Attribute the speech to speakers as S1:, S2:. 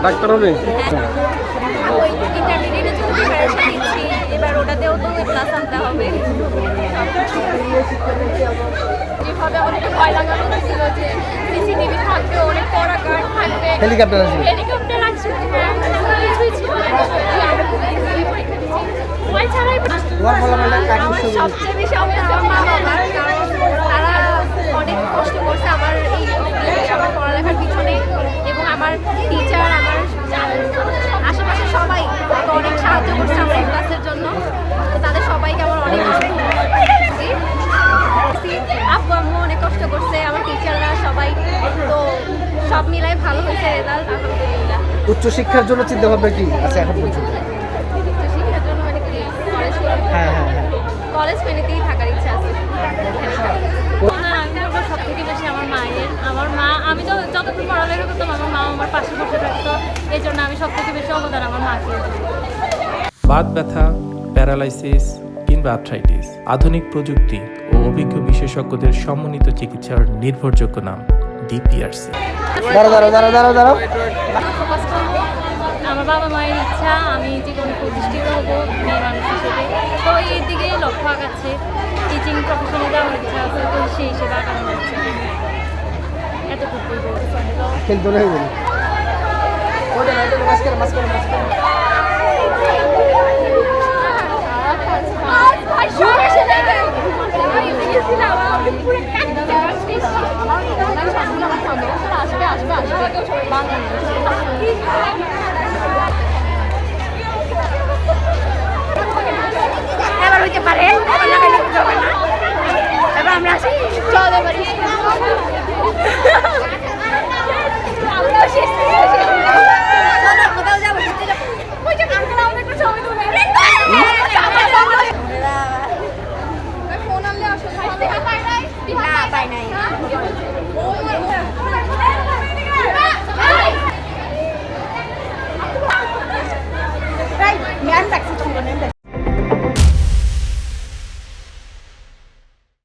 S1: Doctor হবে
S2: এবার ওটাতেও তো ক্লাস আনতে হবে। যেভাবে আমাকে ভয় লাগানো হয়েছিল যে সিসিটিভি থাকবে, অনেক বড় গার্ড থাকবে,
S1: হেলিকপ্টার আসবে,
S2: হেলিকপ্টার আসবে, কিছুই ছিল না। ভয় ছাড়াই সবচেয়ে বেশি আমার মা বাবা, কারণ তারা অনেক কষ্ট করছে আমার এই আমার পড়ালেখার পিছনে, এবং আমার টিচার, আমার আশেপাশে সবাই অনেক সাহায্য করছে আমার এই ক্লাসের জন্য। তো তাদের সবাইকে আমার অনেক আব্বু আম্মু অনেক কষ্ট করছে, আমার টিচাররা সবাই। তো সব মিলাই ভালো হয়েছে রেজাল্ট, আলহামদুলিল্লাহ।
S1: উচ্চশিক্ষার জন্য চিন্তা ভাবনা কি আছে এখন পর্যন্ত?
S2: উচ্চশিক্ষার জন্য মানে কি কলেজ, কলেজ ফেনীতেই থাকার ইচ্ছা আছে। সব থেকে বেশি আমার মায়ের, আমার মা, আমি তো যতক্ষণ পড়ালেখা করতাম আমার মা আমার পাশে বসে থাকতো, এই জন্য আমি সব থেকে বেশি অবদান আমার মাকে।
S3: বাত ব্যথা, প্যারালাইসিস কিংবা আর্থ্রাইটিস, আধুনিক প্রযুক্তি ও অভিজ্ঞ বিশেষজ্ঞদের সমন্বিত চিকিৎসার নির্ভরযোগ্য নাম ডিপিআরসি।
S2: আমার বাবা মায়ের ইচ্ছা আমি জীবনে প্রতিষ্ঠিত হব মেয়ে মানুষ হিসেবে, তো এই দিকেই লক্ষ্য আগাচ্ছে। টিচিং প্রফেশনে যাওয়ার ইচ্ছা আছে, তো সেই হিসেবে আগানো হচ্ছে। এতটুকুই এবার হইতে পারে, এবার আমরা চল এবার কোথাও যাবো ফোন আনলে না পাই নাই।